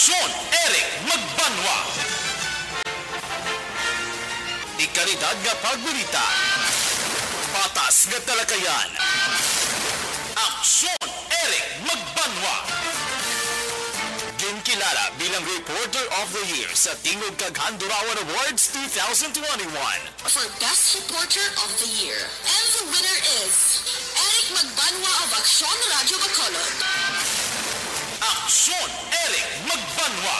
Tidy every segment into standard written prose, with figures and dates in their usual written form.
Aksyon Eric Magbanwa. Ikalidad nga pagbalita. Patas nga talakayan. Aksyon Eric Magbanwa. Ginkilala bilang Reporter of the Year sa Tingog kag Handurawan Awards 2021. For Best Reporter of the Year. And the winner is Eric Magbanwa of Aksyon Radio Bacolod. Aksyon Eric Magbanwa.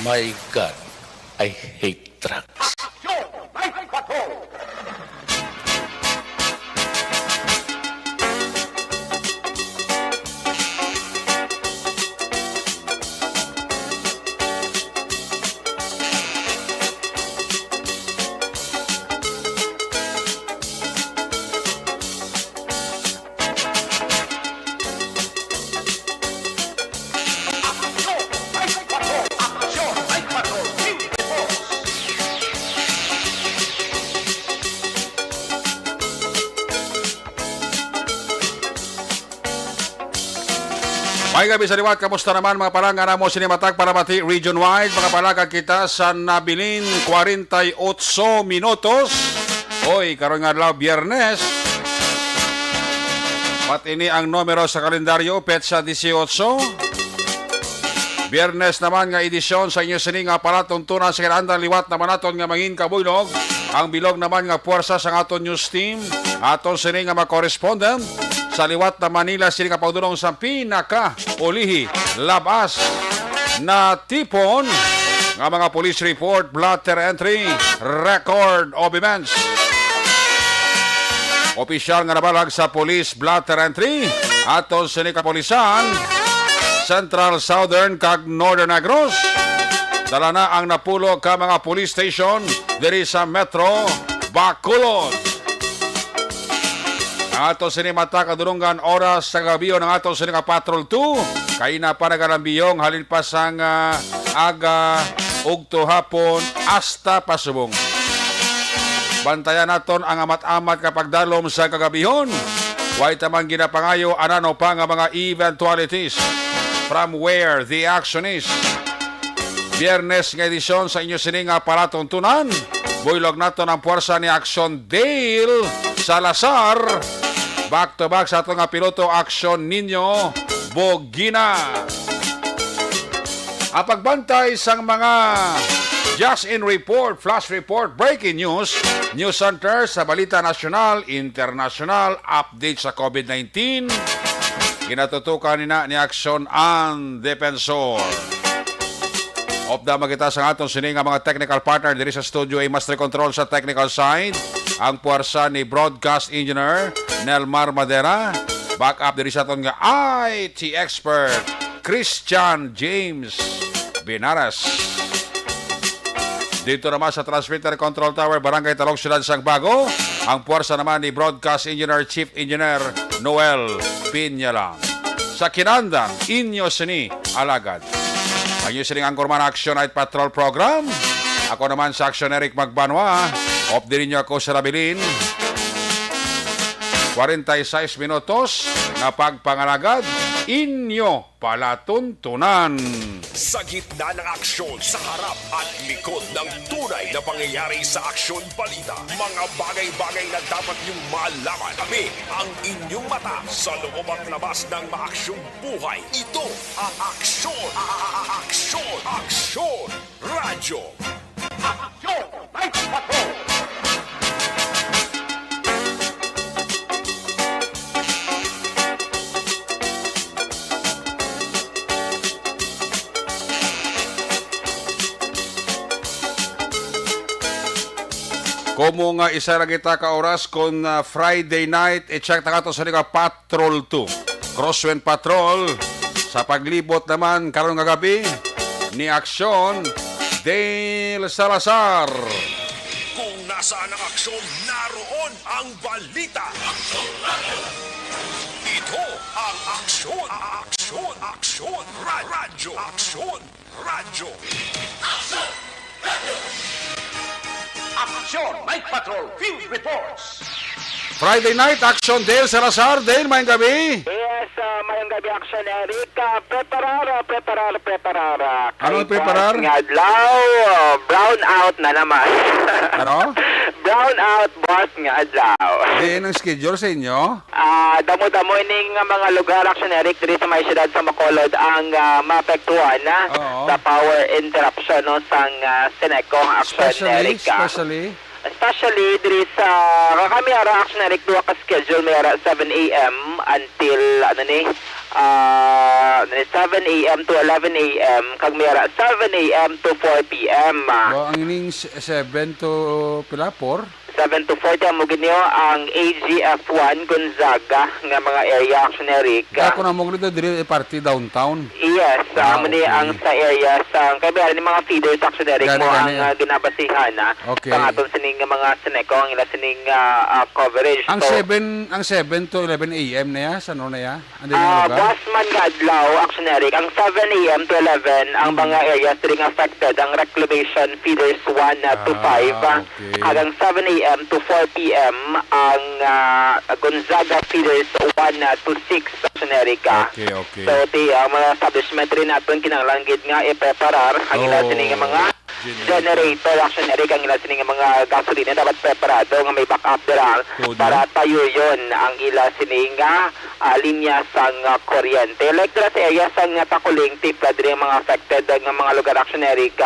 My God, I hate drugs. May gabi sa liwat, kamusta naman mga palangga na mo Sinimatag Paramati region-wide, mga palangga kita sa nabilin 48 minutos. Hoy, karon nga adlaw Biyernes. Pat ini ang numero sa kalendaryo, petsa 18. Biyernes naman nga edisyon sa inyo sini nga palatuntunan sa kinahanglan liwat naman naton nga mangin kabuynog. Ang bilog naman nga puwersa sa aton news team, aton sini nga mga-correspondent sa liwat na Manila, sila nga pagdulong sa pinaka-ulihi, labas na tipon ng mga police report, blotter entry, record of events. Opisyal nga nabalag sa police blotter entry, aton sila kapolisan, Central, Southern, kag Northern Negros. Dala na ang napulo ka mga police station diri sa Metro Bacolod. Ato sinimata kadurungan oras sa gabiyo ng ato sininga Patrol 2. Kay na pa nagalambiyong halin pa sang aga ugto hapon hasta pasubong. Bantayan naton ang amat-amat kapag dalom sa kagabihon. Way tamang ginapangayo anano pa nga mga eventualities from where the action is. Biyernes nga edisyon sa inyo sininga palatuntunan. Buylog naton ang puwersa ni Action Dale Salazar. Back to back sa ato nga piloto Action Nino Bogina. Ang pagbantay sang mga just in report, flash report, breaking news, news center sa balita nasyonal, international, update sa COVID-19. Kinatutukan ni Action ang Defensor. Opda magita sa aton sini nga mga technical partner diri sa studio ay master control sa technical side. Ang puwersa ni broadcast engineer Nelmar Madera. Back up diri sa aton nga IT expert Christian James Binaras. Dito naman sa transmitter control tower Barangay Talog Ciudad Sangbago. Ang puwersa naman ni broadcast engineer Chief Engineer Noel Piñalang. Sa kinandang inyo sini alagad. Ang inyo sining Angkorman Action Night Patrol Program. Ako naman sa Action Eric Magbanwa. Off din niyo ako sa Labilin. 46 minutos na pagpangalagad. Inyo palatuntunan. Sa gitna ng aksyon, sa harap at likod ng tunay na pangyayari sa aksyon balita. Mga bagay-bagay na dapat niyong malaman. Kami ang inyong mata sa loob at labas ng maaksyong buhay. Ito ang aksyon. Aksyon. Aksyon. Radyo. Aksyon. Light Patrol. Komo nga isa ra kita ka oras kon Friday night i-check na kato sa nga Patrol 2. Crosswind Patrol sa paglibot naman karon nga gabi ni Action Dale Salazar. Kung nasaan ang aksyon, naroon ang balita. Ito ang aksyon. Aksyon. Aksyon. Radyo. Aksyon. Radyo. Aksyon. Radyo. Aksyon Night Patrol Field Reports. Friday night, action Dale Salazar. Dale, mayang gabi. Yes, mayong gabi action, Eric. Preparara. Ano preparar? Adlaw, brown out na naman. Ano? Brown out, boss, nga adlaw. Di ang schedule sa inyo? Damo-damo ining mga lugar, action, Eric, diri sa may siyudad sa Bacolod ang maapektuhan Oo. sa power interruption no, sang Seneco, action, Eric. Especially diri sa kami ara action Eric duha ka schedule may ara 7 AM until 7 AM to 11 AM kag may ara 7 AM to 4 PM. Ba, ang ining 7 to pila 4? 7 to 4 mo ginyo ang AGF1 Gonzaga nga mga area action Eric. Ako na mo dito diri party downtown. Yes, muni okay. ang sa area sa kaya ni mga feeders action Eric Gani, mo gani. ang ginabasihan Okay. pangaton sining mga Seneco ang ila sining coverage. Ang So, 7 to 11 AM na ya, sa ano na ya? Ando yung lugar? Bossman nga adlaw, action Eric, ang 7 AM to 11, ang mga areas ring affected, ang reclamation feeders 1 to 5, okay. hanggang 7 AM to 4 PM, ang Gonzaga feeders 1 to 6, action Eric. Okay. So, mga establishment rin natin kinanglanggit nga i-preparar ang ila sining mga generator, action Eric, ang ila sining mga gasolina dapat preparado nga may backup dira Good, para tayo yon ang ila sining linya sang kuryente. Like dira sa area sang Takuling, tipla diri ang mga affected nga mga lugar action Eric.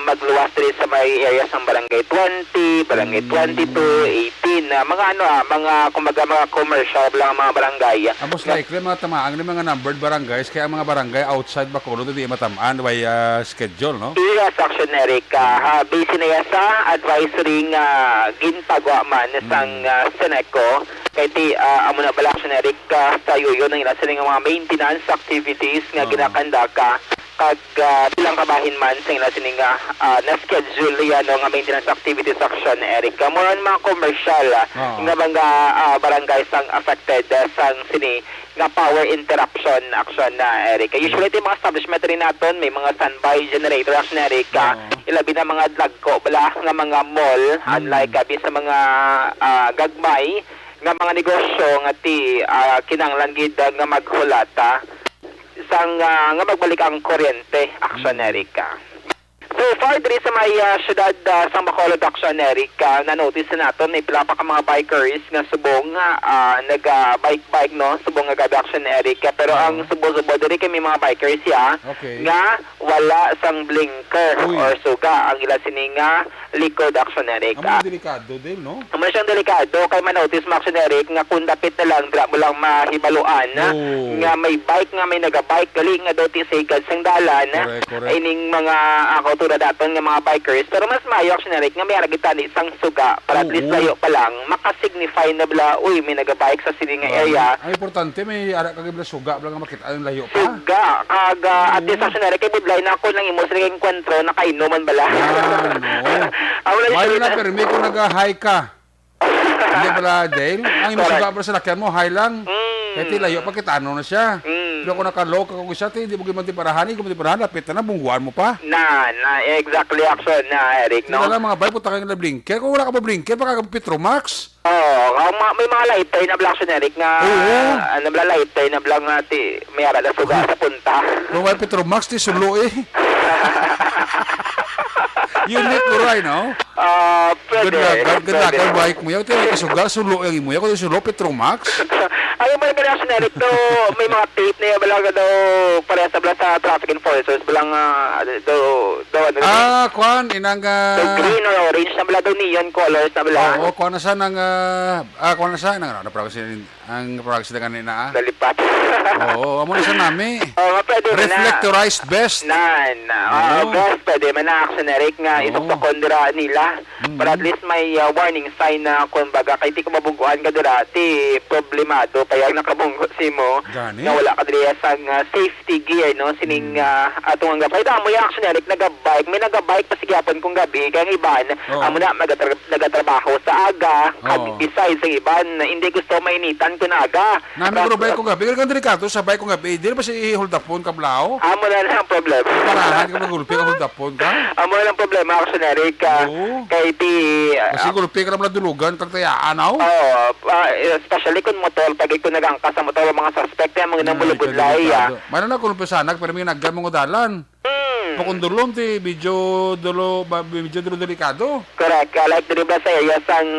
Magluwas diri sa may area sang Barangay 20, Barangay 22, 18, mga kumbaga mga commercial lang mga barangay. Most likely mga tamaan ng mga numbered barangays kaya ang mga barangay outside Bacolod hindi matamaan by schedule, no? Yes, action Eric. Base na yan sa advisory nga ginpagawa man sang Seneco. Kaya amo na bala action Eric sa yun ang ila sila nga mga maintenance activities nga ginakanda ka kag bilang kabahin man sa ila sining na-schedule yan nga maintenance activities action Eric. More on mga commercial nga mga barangay sang affected sang sini nga power interruption action na Eric. Usually ito mga establishment rin natin may mga standby generator action Eric. Ilabi na mga dagko bala nga mga mall unlike sa mga gagmay nga mga negosyo nga kinanglan gid nga maghulata sang nga magbalik ang kuryente action Eric. So far diri sa may syudad sang Bacolod action Eric, na-notice na natin may pila pa ka mga bikers nga subong nag-bike no, subong nga gabi action Eric. Pero ang subo-subo diri kay may mga bikers Okay. nga wala sang blinker Uy. or suga ang ila sining likod action Eric. Ang delikado din, no? Amo siyang delikado kay ma-notice mo action Eric nga kung dapit na lang dra mo lang mahibaluan Oh. nga may bike nga may naga-bike gali nga daw tisagad sang dalan Correct. ay ning mga tulad daton nga mga bikers pero mas maayo action Eric nga may aragitani isang suga para at least Oo. layo pa lang makasignify na bala uy may naga-bike sa sining nga area. Ang importante may ara kagibla suga blang makita ang layo pa. Suga kag at least action Eric kay budlay na ako nang imo sa enkwentro nakainuman bala. No. May na permi kung nag-high ka. Hindi pala, Dale? Ang imo suga pala sa lakyan mo, high lang. Kaya layo pa kita ano na siya. Pero kung nakaloka kung isa, hindi mo gimanti parahan, kung parahan, lapit na bungguan mo pa. Exactly action na Eric no. Wala mga bay, punta ka nga blinker. Kung wala ka pa blinker, baka ka Petromax. May mga lighter na black Eric nga ano bla lighter na blang may ara na suga sa punta. Kung may Petromax, di sulo eh. Unit ko rin, no? Pwede. Ganda ka bike mo yan. Ito yung kasuga, sulo yung mo yan. Kung sulo, Petromax. Ayaw mo yung action Eric no, may mga tape na yung balaga daw pareha sa bala sa traffic enforcers balang Kwan, inang... green or orange na bala daw neon colors na bala. Oo, kwan na sa nang... Kwan na sa nang... Ang progress na kanina, Nalipat. Oo, amo na sa nami. Pwede man na. Reflectorized best. Best pwede man na action Eric nga ituktukon dira nila. Para at least may warning sign na kung baga kay ti ko mabungguan ka dira ti problemado payag nakabunggo si mo Gani? nga wala ka dira sang safety gear no sining atong nga payda mo yung action Eric nagabike may nagabike pa sigapon kung gabi kaya ang iban amo na nagatrabaho sa aga kag besides ang iban hindi gusto mainitan pinaga. Nami ko bay ko gabi. Kaya delikado sa bay ko gabi. Di na ba si hold upon kablao? Amo na lang ang problema. Parahan ka magulpi ka hold upon ka? Amo na lang ang problema ako sa Eric. Oo. Kay ti... Kasi gulpi ka naman dulugan. Kagtayaan aw. Especially kung motor, pag ikaw nagangkas sa motor, mga suspect yan, mga namulugudlay. Mana na kung pasanag, pero may naggan mong dalan. Pakundulom ti video dulo delikado. Correct. Like dribla sa iya sang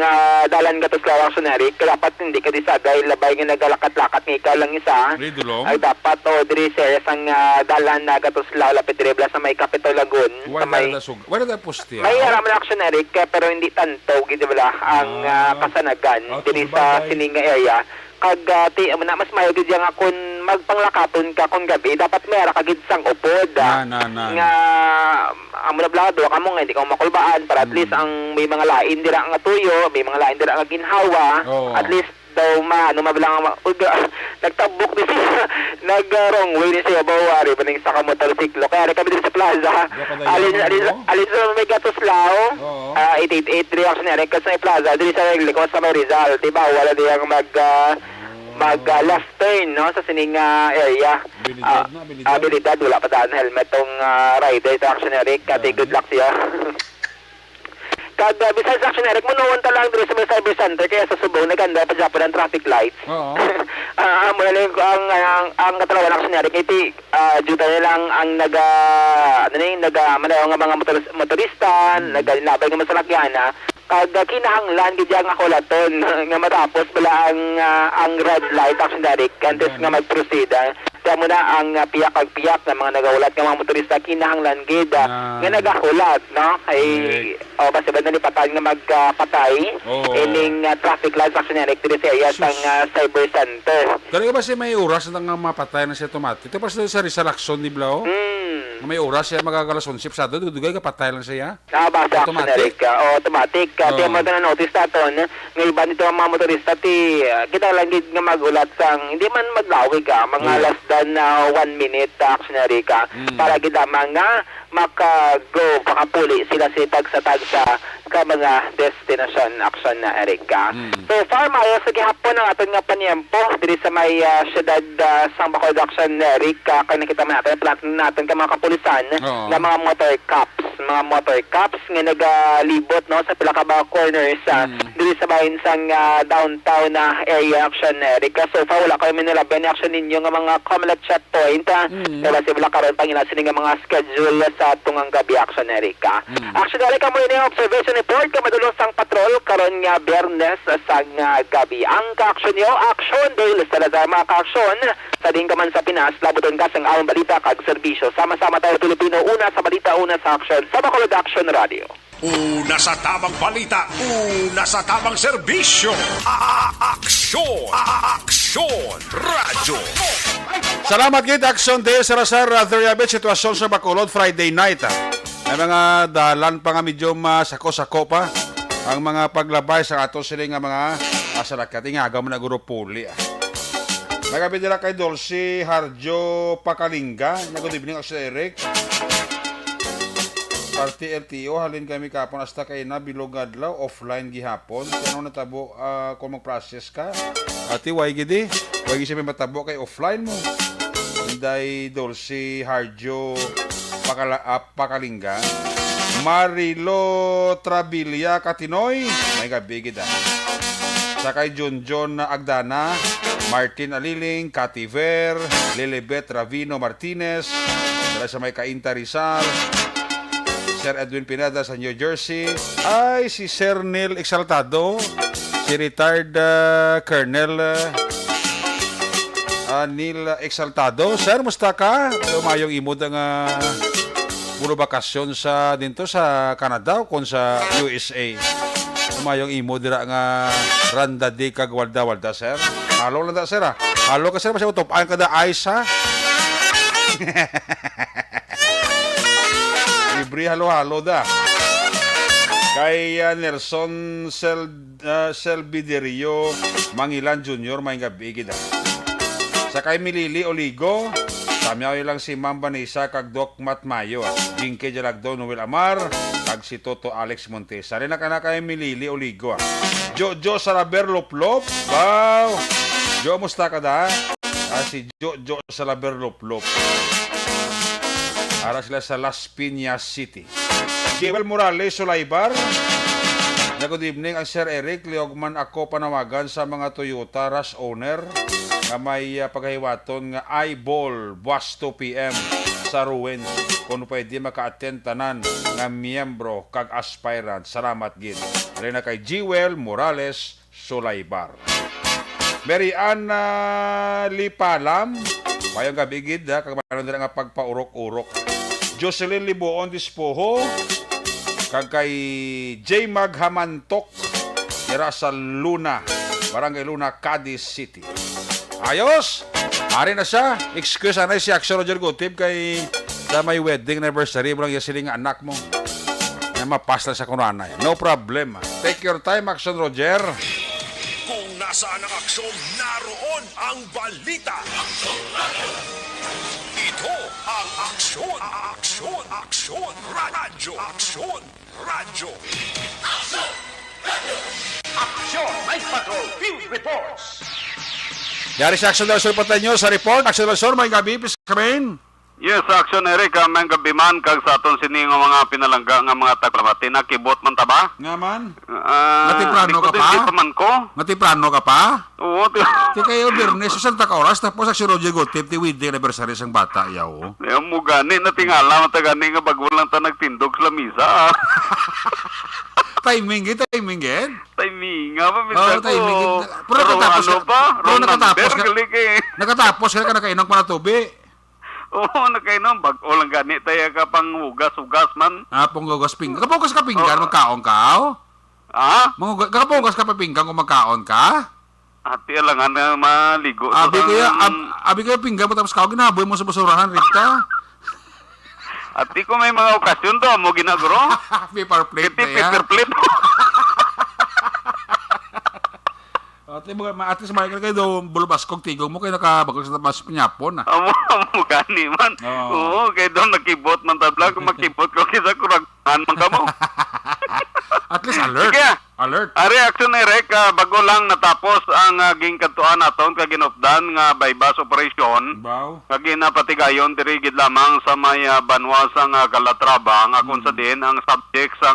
dalan gatos lawang sunari, dapat hindi ka disagay labay nga nagalakat-lakat nga ikaw lang isa. Dulom. Ay dapat o diri sa iya sang dalan na gatos law lapit dribla sa may Capitol Lagun. Sa may Wala na poste. may araman action Eric, pero hindi tanto gid wala ang kasanagan diri sa sininga area. Kag mas mayo gid yang akon magpanglakaton ka kung gabi dapat mayara ka gid sang upod nga amo na blado kamo nga hindi ka makulbaan para at least ang may mga lain dira nga tuyo, may mga lain dira nga ginhawa, at least daw mabilang nagtabok ni siya nag-wrong way ni siya bawari pa sa motorsiklo kaya kami dito sa plaza alin sa may gatos lao 888 reaction na rin kasi sa plaza dito sa Liko sa may Rizal diba wala diyang mag left turn no sa sining area abilidad wala pa daan helmet tong rider sa action na rin kati good luck siya kada besides action Eric mo noon lang dito sa may cyber center kaya sa Subo naganda pa Japan ang traffic lights. Oo. Ang katalawan action Eric iti juta nilang ang manayaw nga mga motorista nagalabay nga masalakyan kada kinahanglan gid nga kolaton nga matapos pala ang red light action Eric kantes nga mag-proceed kaya muna ang piyak ng mga nagaulat ng mga motorista kinahanglan gid nga nagahulat no ay basta ba nalipatan nga magpatay ining traffic lights action Eric diri sa iyas ang cyber center. Kaya ba siya may oras na nga mapatay na siya automatic? Ito pa sa Rizal Action di Blao? May oras siya magagalasonship sa doon. Dugay ka patay lang siya? Basta action Eric. Automatic. Kaya mo na notice natin nga iba nito ang mga motorista kita lang gid nga magulat sang hindi man maglawig mga less than 1 minute action Eric para gid nga maka-go, makapuli sila si tagsa-tagsa ka mga destination action na Erika. So far, mayo sa gihapon ang aton nga panyempo diri sa may syudad sang Bacolod action na Erika. Kaya nakita man natin, platin natin ka mga kapulisan na mga motor cops nga nagalibot no, sa Pilacaba corners diri sa bahin sang downtown na area action na Erika. So far, wala kayo minalaban action ninyo nga mga Comelec checkpoint. Kaya sila karon panginasin nga mga schedule sa tungang gabi action Erika. Action Erika mo ini observation report ka madulong sang patrol karon nga Biyernes sang gabi. Ang ka-action niyo, action Dale Salazar mga ka-action sa din ka man sa Pinas, labuton ka sang awang balita kag serbisyo. Sama-sama tayo Pilipino, una sa balita, una sa action sa Bacolod Action Radio. Una sa tamang balita, una sa tamang serbisyo. Aksyon! Aksyon! Radyo! Salamat gid Action Day Salazar Theriabit sitwasyon sa Bacolod Friday night. Ay mga dalan pa nga medyo sako-sako pa ang mga paglabay sa ato sila nga mga asalakat nga agaw man guro puli. Nagabi dila kay Dulce Harjo Pakalinga, good evening Action Eric. Party LTO halin kami kapon hasta kay na bilog adlaw offline gihapon. Kano natabo kung mag-process ka? Ati way gidi, way gid siya matabo kay offline mo. Inday Dulce Harjo Pakalinga. Marilo Trabilia Katinoy, may gabi gid Sakay Junjon Agdana, Martin Aliling, Cativer, Lilibet Ravino Martinez, dala sa may Cainta Rizal, Sir Edwin Pineda sa New Jersey, ay si Sir Neil Exaltado, si retired Colonel Neil Exaltado. Sir, musta ka? Umayong imod ang puro bakasyon sa dinto sa Canada o kung sa USA. Umayong imod dira nga randa di kag walda-walda, sir. Halo lang da, sir. Halo ka, sir. Masya utopaan ka da ice, ha? Libre halo-halo da. Kay Nelson Selviderio Mangilan Jr. may gabi gida. Sa kay Milili Oligo, samyaw lang si Ma'am Vanessa kag Doc Matt Mayo. Jinke Jalagdo Noel Amar kag si Toto Alex Montesa. Rin na kay Milili Oligo. Jojo Saraber Loplop. Wow. Jo, musta ka da? Si Jo sa Laberlop-lop. Ara sila sa Las Piñas City. Jewel Morales, Sulaybar. Good evening, ang Sir Eric. Liogman ako panawagan sa mga Toyota Rush owner na may paghiwaton nga eyeball buwas 2 p.m. sa Ruins. Kung pwede maka-attend tanan nga miyembro kag aspirant. Salamat gid. Rin na kay Jewel Morales, Sulaybar. Mary Ann Lipalam. Mayong gabi gid kag mayroon din nga pagpaurok-urok. Jocelyn Libuon Dispoho. Kag kay J. Maghamantok dira sa Luna, Barangay Luna, Cadiz City. Ayos! Ari na siya. Excuse na si Action Roger Gutib kay sa may wedding anniversary mo lang yung siling anak mo. Na mapas lang sa kunanay. No problem. Take your time, Action Roger. Kung nasaan ang aksyon, naroon ang balita. Ito ang aksyon, aksyon, radyo, aksyon, radyo. Aksyon, Night Patrol, Field Reports. Yari si Action Roger Patanyo sa report. Action Roger, may gabi, please come in. Yes, Action Eric, may gabi man kag sa aton sini nga mga pinalangga nga mga taglamati na kibot man ta ba? Nga man. Natiprano ka pa? Man ko. Natiprano ka pa? Oo, Ti kayo Bernes, sa Santa Oras, tapos Action Roger Gutib, ti wedding anniversary sang bata, yaw. Yung mo gani, natingala, matagani nga bago lang ta nagtindog sa lamisa. Timing nga Pa, minsan ko. timing. Pero nakatapos ano ka- pa? pero Ron nakatapos number, ka- galing eh. Nakatapos ka na nakainom pa na tubi. Oo, nakainom. Bago lang gani tayo ka pang ugas-ugas man. Punggugas pinggan. Kapugas ka pinggan, magkaon ka, oh? Ha? Kapugas ka pa pinggan kung magkaon ka? Ati alangan na maligo. Abi kaya pinggan mo tapos kaon, ginaboy mo sa basurahan, Rita. Ati ko may mga okasyon to, mo ginagro. Paper plate Iti na yan. paper plate. Ate mo, at least makikita kayo daw, bulubas kong tigong mo, kayo nakabagol sa mas pinyapon, ah. Amo gani man. Oo. Oo, kay doon nakibot man tabla, kung makibot ko kisa kuragan man kamo. At least alert. Sige. Alert. Ari action ni Rek, bago lang natapos ang ginkantuan naton kag ginupdan nga bypass operation. Baw. Kag ginapatigayon diri gid lamang sa may banwasang Calatrava nga kung sa din ang subject sa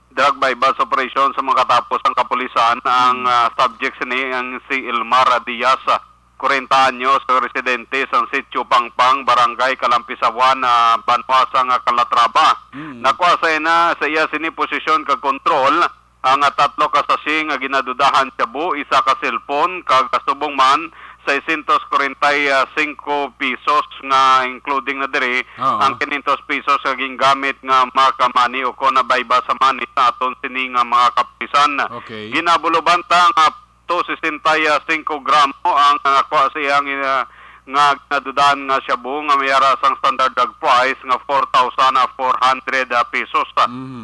drug bypass operation sa mga katapos ang kapulisan ang subject ni ang si Elmar Diaz 40 anyos residente sa Sitio Pangpang Barangay Kalampisawan banwasang Calatrava. Nakuha na sa iya sini posisyon kag kontrol ang tatlo ka sasing nga ginadudahan Cebu, isa ka cellphone kag kasubong man 645 pesos nga including na diri ang 500 pesos nga gingamit nga makamani o ko na bayba sa mani sa aton sini nga mga kapisan. Okay. Ginabulubanta nga 265 gramo ang nakuha siyang nga ginadudahan nga Cebu nga mayara sang standard drug price nga 4,400 pesos.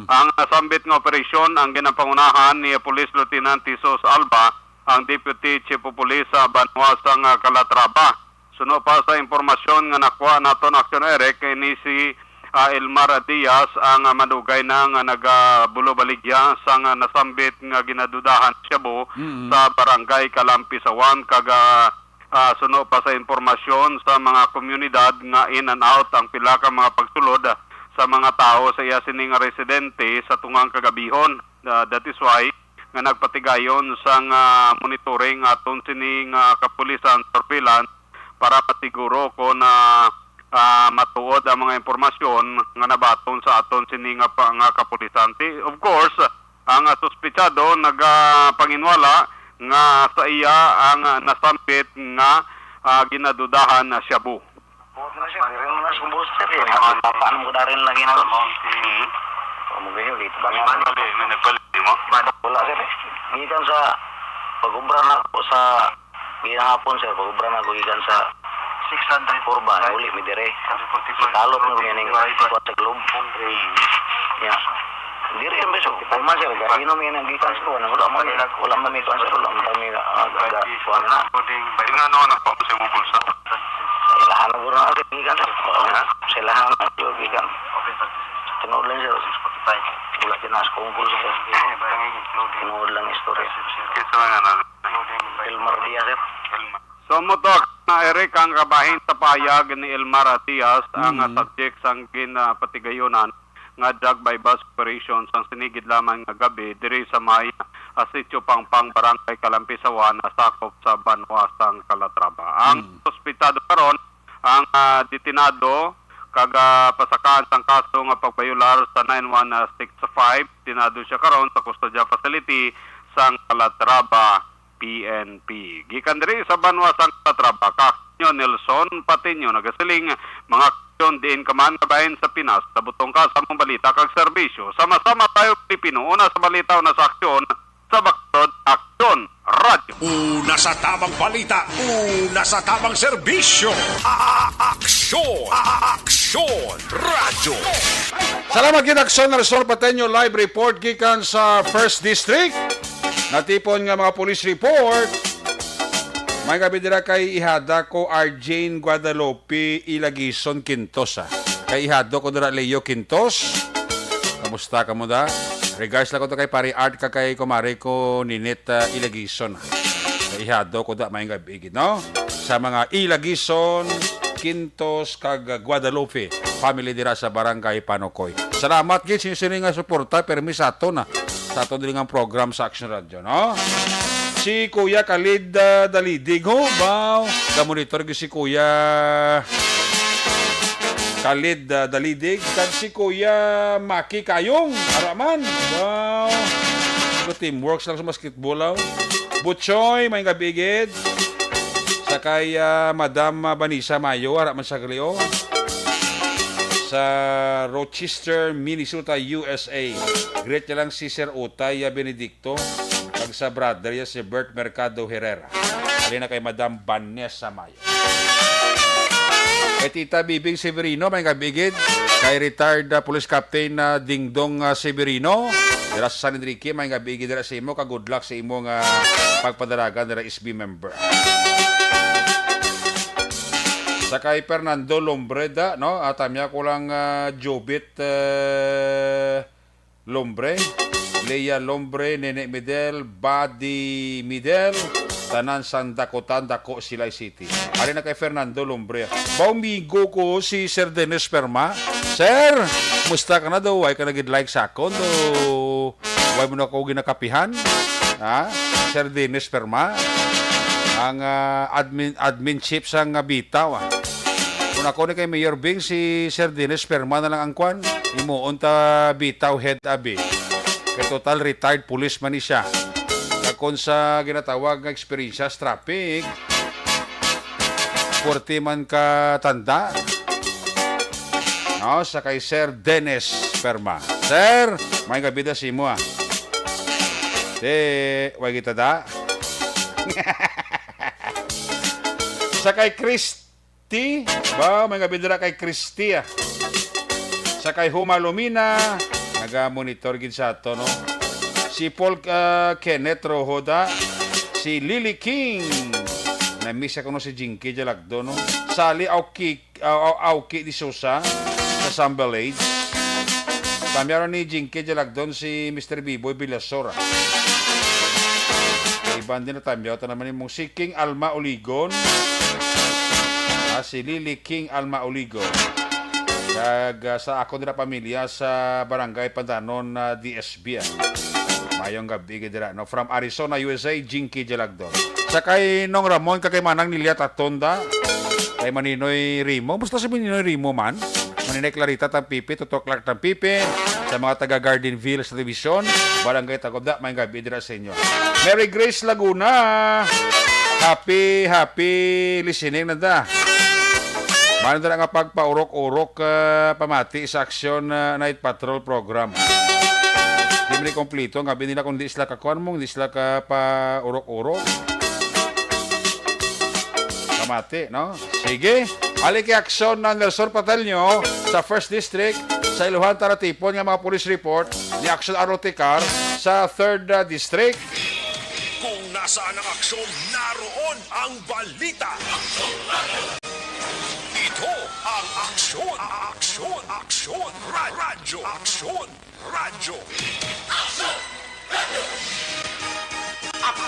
Ang nasambit nga operasyon ang ginapangunahan ni Police Lieutenant Tisos Alba, ang Deputy Chief of Police sa banwasang Calatrava. Suno pa sa impormasyon nga nakuha naton Action Eric ni si Elmar Diaz ang madugay na nga nagabulobaligya sa nga nasambit nga ginadudahan Cebu sa Barangay Kalampisawan kag suno pa sa impormasyon sa mga komunidad nga in and out ang pila ka mga pagsulod sa mga tao sa iya sining residente sa tungang kagabihon. That is why nga nagpatigayon sa monitoring aton sining kapulisan surveillance para masiguro ko na matuod ang mga impormasyon nga nabaton sa aton sining kapulisan. Of course, ang suspetsado nagapanginwala nga sa iya ang nasambit nga ginadudahan na Cebu. Paano mo na rin lagi na Mugayo, dito ba nga? Wala sir eh. Gikan sa pag-ubra na ako sa ginahapon sir, pag-ubra na ako gikan sa 600 Urban, uli mi dire. Talot na rin yung sa globe. Yeah. Diri ang beso, forma sir, inom yan ang gikan sa wala mo may kuwan sir, wala mo kami kuwan na. Tingnan naman ako sa bulsa. Sa ilahan na guro na sir, gikan sir. Sa ilahan na gikan. Tinood lang sir. Wala tinas kong bulsa sir. Tinood lang istorya. Kisa nga na. Elmar Diaz sir. So motor na Eric ang kabahin sa payag ni Elmar Atias ang subject sang patigayunan nga drug by bus operations ang sinigid lamang nga gabi diri sa may Sitio Pangpang Barangay Kalampisawan na sakop sa Banwa sang Calatrava. Ang ospitado karon ang detinado kaga pasakaan sang kaso nga pagbayular sa 9165 tinado siya karon sa custodial facility sang Calatrava PNP. Gikan diri sa Banwa sang Calatrava, Kaknyo Nelson Patinyo nagasiling mga aksyon diin kaman kabahin sa Pinas sa butong ka sa mong balita kag serbisyo. Sama-sama tayo Pilipino una sa balita una sa aksyon sa Baktod Aksyon Radio. Una sa tamang balita, una sa tamang serbisyo. Aksyon! Aksyon! Radyo! Salamat gid Aksyon Nelson Pateño live report gikan sa First District. Natipon nga mga police report. May gabi dira kay ihada ko Arjane Guadalupe Ilagison Quintos. Kay ihado ko dira Leo Quintos. Kamusta ka mo da? Regards lang ko to kay Pari Art ka kay kumare ko Nineta Ilagison. Kay ihado ko da may gabi gid no? Sa mga Ilagison Quintos kag Guadalupe family dira sa Barangay Panokoy. Salamat gid sini nga suporta permis ato na sa ato dili nga program sa Action Radio no. Si Kuya Khalid Dalidig ho ba? Ga-monitor gid si Kuya Khalid Dalidig kag si Kuya Maki Kayong araman. Wow. Teamwork lang sa basketball. Butchoy may gabi gid. Sakay Madam Vanessa Mayo araman sa Gleo. Sa Rochester, Minnesota, USA. Great niya lang si Sir Utay Benedicto. Kag sa brother niya si Bert Mercado Herrera. Alin na kay Madam Vanessa Mayo. Kay Tita Bibing Severino, may kabigid. Kay retired Police Captain Dingdong Severino. Dira sa San Enrique, may kabigid dira sa imo. Kag good luck sa imo nga pagpadaragan dira SB member. Sa kay Fernando Lombre da, no? Atamya ko lang Jobit Lombre, Leia Lombre, Nene Midel, Buddy Midel, tanan Sandakotan, Dako, Silay City. Ari na kay Fernando Lombre. Baumigo ko si Sir Dennis Perma. Sir, musta ka na daw? Ay ka nag-like sa akon do. Why mo na ako ginakapihan? Ha? Sir Dennis Perma. Ang admin chief sang bitaw. Kung ako ni kay Mayor Bing, si Sir Dennis Perma na lang ang kwan. Imuon ta bitaw head abi. Kay total retired policeman ni siya. Kung sa ginatawag nga experience sa traffic, 40 man ka tanda. No, sa kay Sir Dennis Perma. Sir, may gabida si mo way kita da. Sa kay Christy, ba, may gabidira kay Christy. Sa kay Humalumina, naga-monitor gid sa ato, no? Si Paul Kenneth Rohoda, si Lily King, na-miss ako no si Jinky Jalagdo, no? Sally Auki di Sosa, sa Sambal Age. Tamyaron ni Jinky Jalagdo si Mr. B-Boy Villasora. Iban din na tamyaw, ito naman yung si King Alma Oligon, si Lily King Alma Oligon. Kag sa ako nila pamilya sa Barangay Pandanon DSB. Mayong gabi dira no from Arizona USA Jinky Jalagdo. Sa kay Nong Ramon kay Manang Niliat Atonda. Kay Maninoy Rimo. Basta si Maninoy Rimo man. Maninay Clarita Tampipi, Tutok Clark Tampipi. Sa mga taga Gardenville sa Division, Barangay Tagobda, may gabi dira sa inyo. Mary Grace Laguna. Happy listening na da. Mano na nga pagpaurok-urok pamati sa Action Night Patrol Program. Di mo kompleto. Ngabi nila kung di sila kakuan mong, di sila ka pa-urok-urok. Pamati, no? Sige. Haliki Action na Nelson Pateño sa First District sa Iluhan Taratipon nga mga police report ni Action Aroticar sa 3rd District. Kung nasaan ang aksyon, naroon ang balita. Ito ang aksyon, radyo, aksyon, radyo.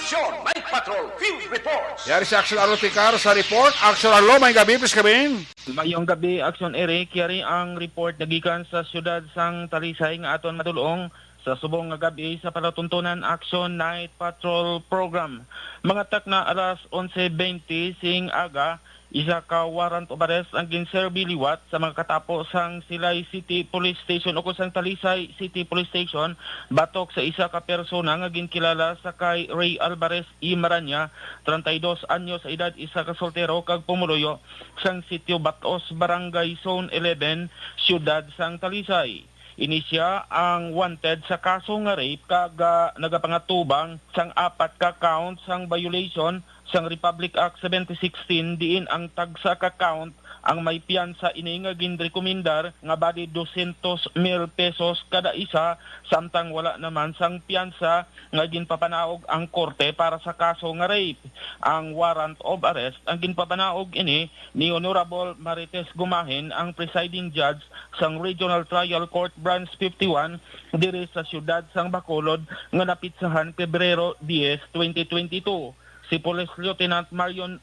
Action Night Patrol Field Reports. Yari si Action Arloticar sa report. Action Arlo, may gabi, please kami. Mayong gabi, Action Eric, yari ang report nagikan sa siyudad sang Talisay nga aton madulong sa subong nga gabi sa palatuntunan Action Night Patrol Program. Mga tak na alas 11:20 sing aga, isa ka warrant of arrest ang ginserbi liwat sa mga katapos sang Silay City Police Station o sang Talisay City Police Station batok sa isa ka persona nga ginkilala sa kay Ray Alvarez I. Maranya, 32 anyos sa edad, isa ka soltero kag pumuluyo sang sitio Batos, Barangay Zone 11, siyudad sang Talisay. Inisya ang wanted sa kaso nga rape kag nagapangatubang sang 4 ka count sang violation sang Republic Act 7016 diin ang tagsa ka count ang may piyansa ini nga ginrekomendar nga bali 200,000 pesos kada isa, samtang wala naman sang piyansa nga ginpapanaog ang korte para sa kaso nga rape. Ang warrant of arrest ang ginpapanaog ini ni Honorable Marites Gumahin, ang presiding judge sang Regional Trial Court Branch 51 diri sa siyudad sang Bacolod nga napitsahan Pebrero 10, 2022. Si Police Lieutenant Marion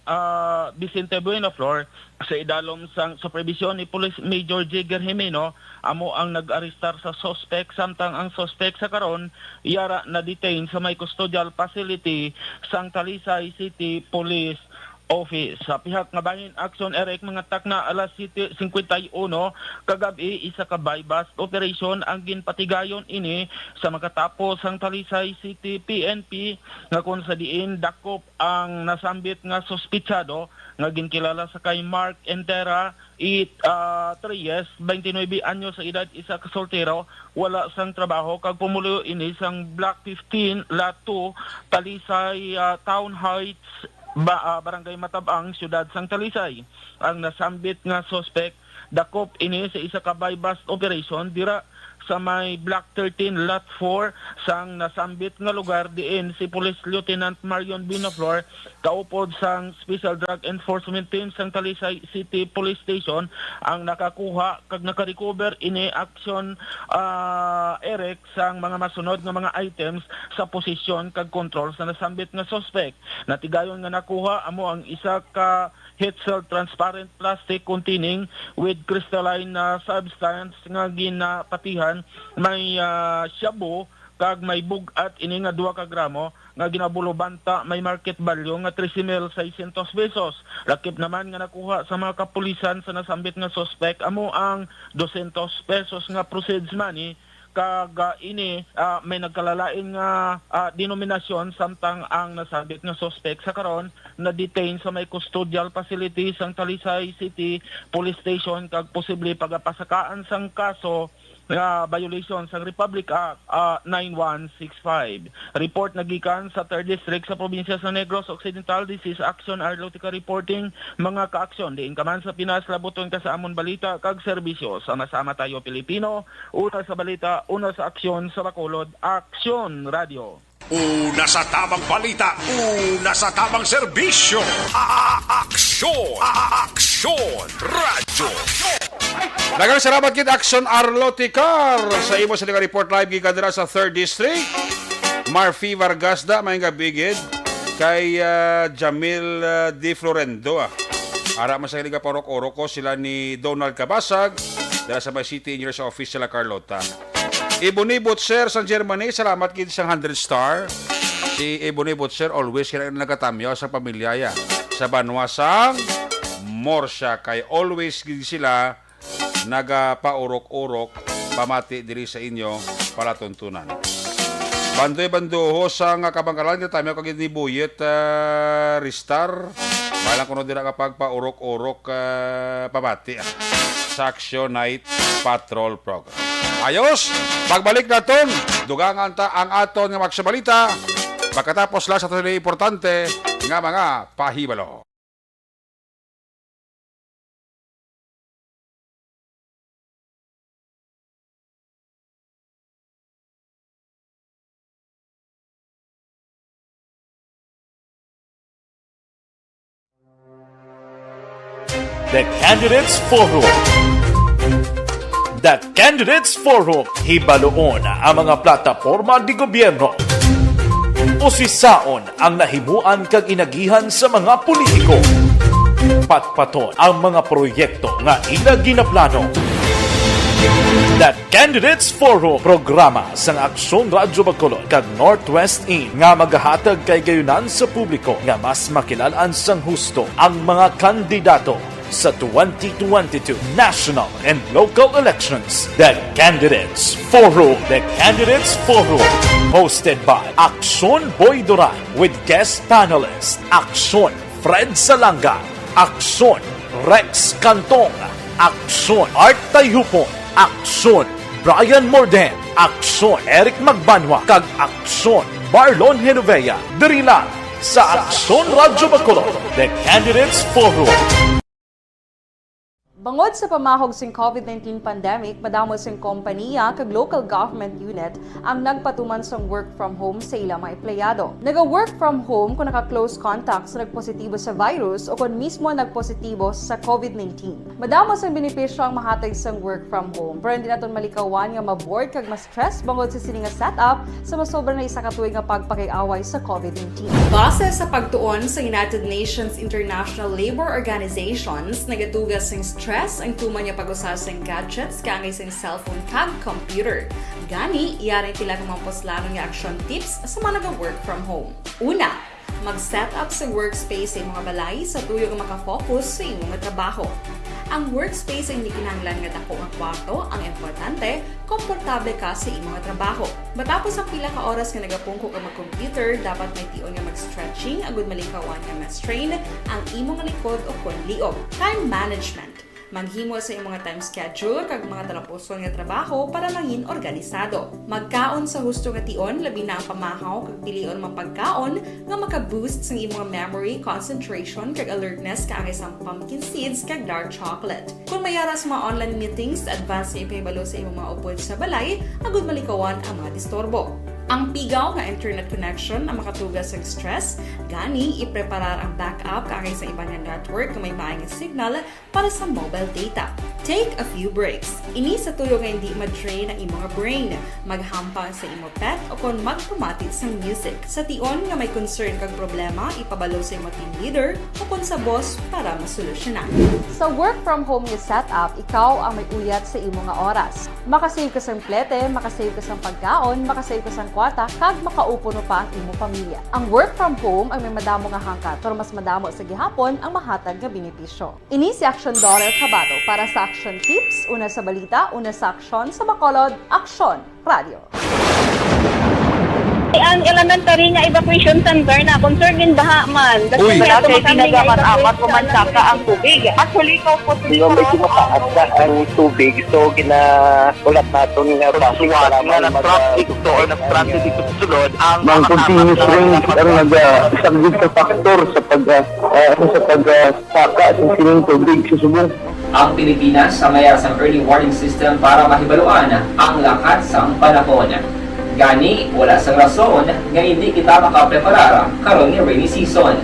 Vicente Buenaflor sa idalom sang supervision ni Police Major Jigger Jimeno amo ang nag-arestar sa suspect, samtang ang suspect sa karon yara na detain sa may custodial facility sang Talisay City Police Office. Sa pihak nga bahin Action Eric, mga tak na alas 7:51 kagabi, isa ka bypass operation ang ginpatigayon ini sa makatapos ang Talisay City PNP nga kung sa diin dakop ang nasambit nga suspitsado nga ginkilala sa kay Mark Entera, 3 years, 29 anyos sa edad, isa ka soltero, wala sang trabaho kag pumulo ini sang Block 15 Lot 2 Talisay Town Heights, Barangay Matabang, siyudad sang Talisay. Ang nasambit nga suspect dakop ini sa isa ka bypass operation dira sa may Block 13 Lot 4 sang nasambit nga lugar diin si Police Lieutenant Marion Buenaflor, kaupod sang Special Drug Enforcement Team sang Talisay City Police Station ang nakakuha kag nakarecover ini Action Eric sang mga masunod nga mga items sa posisyon kag control sa nasambit nga suspect. Natigayon nga nakuha amo ang isa ka Hetzel transparent plastic containing with crystalline substance nga ginapatihan, may shabu kag may bugat ini nga 2 ka gramo nga ginabulobanta, may market value nga 13,600 pesos. Lakip naman nga nakuha sa mga kapulisan sa nasambit nga suspect amo ang 200 pesos nga proceeds money kag ini may nagkalalain nga denominasyon, samtang ang nasabit nga suspect sa karon na detain sa may custodial facility sang Talisay City Police Station kag posible pagapasakaan sang kaso violation sa Republic Act 9165. Report nagikan sa 3rd District sa probinsya sa Negros Occidental. This is Action Arlotica reporting. Mga ka-aksyon, diin ka man sa Pinas, labuton ka sa amon balita kag serbisyo. Sama-sama tayo Pilipino, una sa balita, una sa aksyon sa Bacolod, Action Radio. Una sa tamang balita, una sa tamang serbisyo. Aksyon! Aksyon! Radyo! Daghang salamat kid Action Arloticar sa imo sa report live gikan dira sa 3rd District. Marfi Vargas da may gabi gid kay Jamil Di Florendo. Ara man sa liga parok-oroko sila ni Donald Cabasag dira sa may City Engineers Office sila Carlota. Ebony Butcher sa Germany, salamat kid sang 100 star. Si Ebony Butcher always kaya nagatamyo sa pamilya ya. Sa Banwasang Morsya kay always gid sila nagapaurok-urok pamati diri sa inyo palatuntunan. Bandoy-bandoho sa nga kabangkalan nga tayo kagid ni Buyet Ristar. Malang kuno dira kapag paurok-urok pamati sa Action Night Patrol Program. Ayos, pagbalik naton, dugangan ta ang aton nga magsabalita. Pagkatapos lang sa ito importante nga mga pahibalo. The Candidates Forum. The Candidates Forum, hibaloon ang mga plataporma di gobyerno Posisaon ang nahimuan kag inagihan sa mga politiko. Patpaton ang mga proyekto nga ila ginaplano. The Candidates Forum programa sang Aksyon Radyo Bacolod kag Northwest In nga magahatag kay gayunan sa publiko nga mas makilalaan sang husto ang mga kandidato sa 2022 national and local elections. The Candidates Forum. The Candidates Forum. Hosted by Aksyon Boy Duran with guest panelists Aksyon Fred Salanga, Aksyon Rex Cantong, Aksyon Art Tayhupon, Aksyon Brian Morden, Aksyon Eric Magbanwa, kag Aksyon Marlon Genovea. Diri lang sa Aksyon Radyo Bacolod. The Candidates Forum. Bangod sa pamahog sing COVID-19 pandemic, madamo sing kompanya kag local government unit ang nagpatuman sang work from home sa ilang mga empleyado. Naga-work from home kung naka-close contacts na nagpositibo sa virus o kung mismo nagpositibo sa COVID-19. Madamo sang benepisyo ang mahatag sang work from home, pero hindi naton malikawan nga ma-bored kag ma-stress bangod sa sini nga setup sa masobra na isa ka tuig nga pagpakiaway sa COVID-19. Base sa pagtuon sa United Nations International Labour Organizations, nagatugas sing stress ang tuman niya pag-usas ng gadgets kaangay sa cellphone kag computer. Gani, iyari tila kang mga poslanong nga action tips sa mga nag-work from home. Una, mag-set up sa workspace sa imong balay sa tuyo nga makafocus sa imong trabaho. Ang workspace ay hindi kinahanglan nga dako nga kwarto, ang importante, komportable ka sa imong trabaho. Matapos ang pila ka oras nga nagapungko ka mag-computer, dapat may tion nga mag-stretching agud malikawan nga ma-strain ang imong likod o konliog. Time management. Maghimo sa imong time schedule kag mga talapuson nga trabaho para mangin organisado. Magkaon sa husto nga tion, labi na ang pamahaw kag pilion mga pagkaon nga maka-boost sa imong memory, concentration kag alertness kaangay sa pumpkin seeds kag dark chocolate. Kung mayara sa mga online meetings, advance sa ipahibalo sa imong mga upod sa balay, agud malikawan ang mga disturbo. Ang pigaw nga internet connection ang makatugas sa stress, gani ipreparar ang backup kaangay sa ibang network nga may maayong signal para sa mobile data. Take a few breaks. Ini sa tuyo nga hindi ma-drain ang imong brain, maghampang sa imong pet o kung magpumatit sa music. Sa tion nga may concern kag problema, ipabalo sa imong team leader o kung sa boss para masolusyonan. Sa work from home nga setup, ikaw ang may uyat sa imong nga oras. Makasave ka sang plete, makasave ka sang pagkaon, makasave ka sang kwarta, kag makaupo no pa ang imong pamilya. Ang work from home ay may madamo nga hangkat, pero mas madamo sa gihapon ang mahatag nga benepisyo. Ini si Action Dollar Cabato para sa Action Tips, una sa balita, una sa aksyon sa Bacolod, Aksyon Radio. Ang elementary nga evacuation center na concern din baha man. Uy. Kaya pinagamat-amat kumansaka ang tubig. Actually, ikaw po Hindi may kumakaat na ang tubig. So, ulat natin nga traffic para traffic to or traffic dito sa sulod ang mga continuous rain ang isang good sa factor sa pagsaka at sining tubig sa subong. Ang Pilipinas sa mayroon sa early warning system para mahibaluan ang lakat sa panahon. Gani, wala sa rason nga hindi kita makapreparar karon ni rainy season.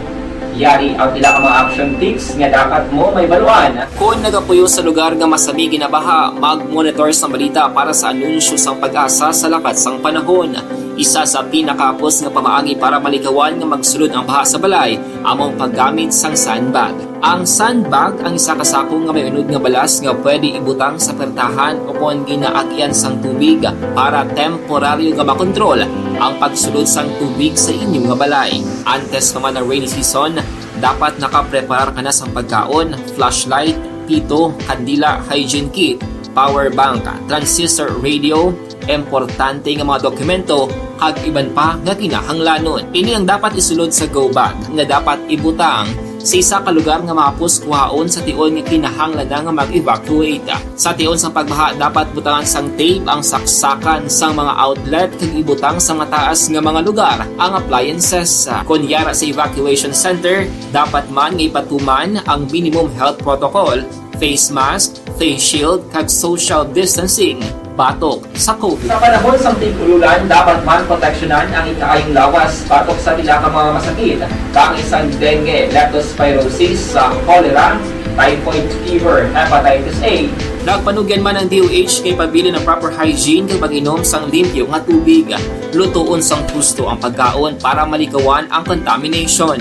Yari ang pila ka mga action tips nga dapat mo may baluan. Kung nagapuyo sa lugar nga masabi ginabaha, mag-monitor sa balita para sa anunsyo sang pag-asa sa lakat sang panahon. Isa sa pinakapos nga pamaagi para malikawan nga magsulod ang baha sa balay, among paggamit sang sandbag. Ang sandbag ang isa ka sako nga may unod nga balas nga pwede ibutang sa pertahan o kung ginaagyan sang tubig para temporaryo nga makontrol ang pagsulod sang tubig sa inyong nga balay. Antes naman ng rainy season, dapat nakapreparar ka na sang pagkaon, flashlight, pito, kandila, hygiene kit, power bank, transistor radio, importante nga mga dokumento kag iban pa nga kinahanglanon. Ini ang dapat isulod sa go bag nga dapat ibutang sa isa ka lugar nga mapus kuhaon sa tion nga kinahanglan nga mag-evacuate. Sa tion sa pagbaha dapat butangan sang tape ang saksakan sang mga outlet kag ibutang sa mataas nga mga lugar ang appliances. Kunyara sa evacuation center, dapat man nga ipatuman ang minimum health protocol, face mask, face shield kag social distancing. Batok sa COVID. Sa panahon sa tig-ululan, dapat man proteksyonan ang ikaayong lawas batok sa pila ka mga masakit, kang isang dengue, leptospirosis, cholera, typhoid fever, hepatitis A. Nagpanugyan man ang DOH kay pabili ng proper hygiene kay pag-inom sang limpyo nga tubig. Lutuon sang gusto ang pagkaon para malikawan ang contamination.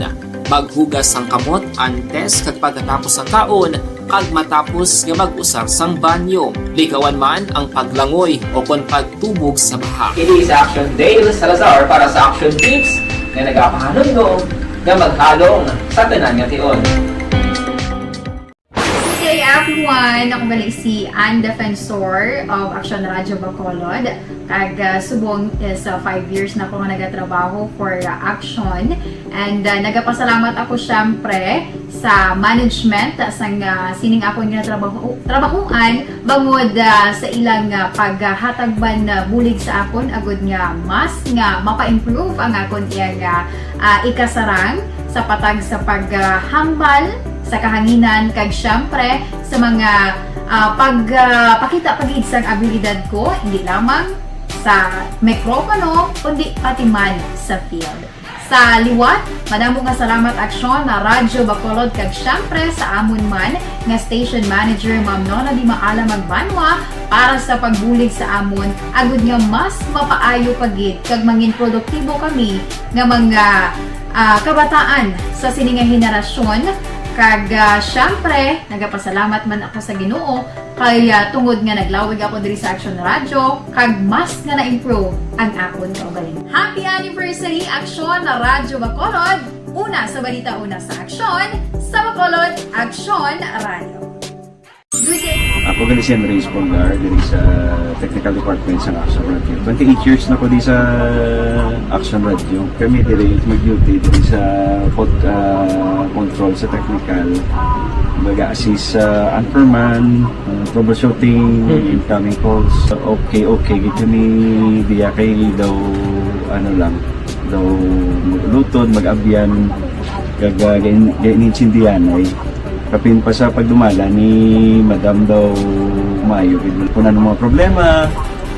Maghugas sang kamot, antes kag pagkatapos ang kaon, kag matapos nga mag-usar sang banyo. Likawan man ang paglangoy o kon pagtubog sa baha. Kini sa Action Dale Salazar para sa Action Tips na nagapahanundong nga maghalong sa tanan nga tion. Good day everyone! Ako balik si Ann Defensor of Action Radio Bacolod. Kag subong is 5 years na ako nga nagatrabaho for Action. And nagapasalamat ako syempre sa management sang sining ako nga trabahuan bangod sa ilang paghatagban bulig sa akon agud nga mas nga mapa-improve ang akon iyang ikasarang sa patag sa paghambal sa kahanginan kag syempre sa mga pagpakita pagid sang abilidad ko hindi lamang sa mikropono kundi pati man sa field. Sa liwat, madamo nga salamat Aksyon na Radyo Bacolod kag syempre sa amon man nga station manager Ma'am Nona Di Maala Magbanwa para sa pagbulig sa amon agud nga mas mapaayo pagid kag mangin produktibo kami nga mga kabataan sa sining nga henerasyon. Kag syempre, nagapasalamat man ako sa Ginoo kay tungod nga naglawig ako diri sa Action Radio kag mas nga na-improve ang akon kaugalingon. Happy anniversary Action na Radyo Bacolod! Una sa balita, una sa Action, sa Bacolod, Action Radio. Good day! Ako gali si Enrique Polgar diri sa Technical Department sa Action Radio. 28 years na ko di sa Action Radio. Kami diri mag-duty diri sa control sa technical. Mag-assist sa anchorman, troubleshooting, incoming calls. Okay, gito ni diya kay daw daw lutod, mag-abyan, gainin-sindihan ay kapin pa sa pagdumala ni Madam daw Mayo punan ng mga problema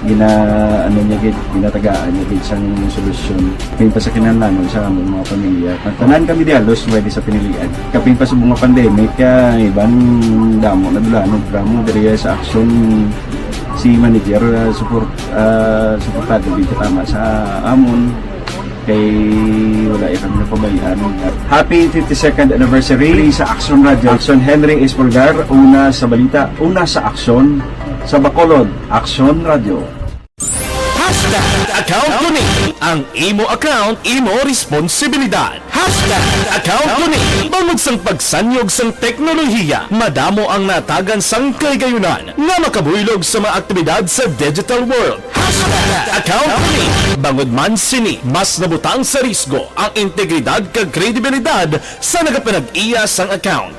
ginatagaan niya gid sang solusyon kapin pa sa kinahanglan sa among mga pamilya tanan kami dialos pwede sa pinilian kapin pa sa mga pandemic iban damo na dulanon drama diri sa Action si manager suportado gid tama sa amon kay wala kami napabayaan. Happy 52nd anniversary sa Action Radio. Action Henry Espolgar, una sa balita, una sa Action, sa Bacolod, Action Radio. Account ko ni ang imo account, imo responsibilidad. Account ko ni bangod sang pagsanyog sang teknolohiya, madamo ang natagan sang kaygayunan nga makabuylog sa mga aktibidad sa digital world. Account ko ni bangod man sini mas nabutang sa risgo ang integridad kag kredibilidad sa nagapanag-iya sang account.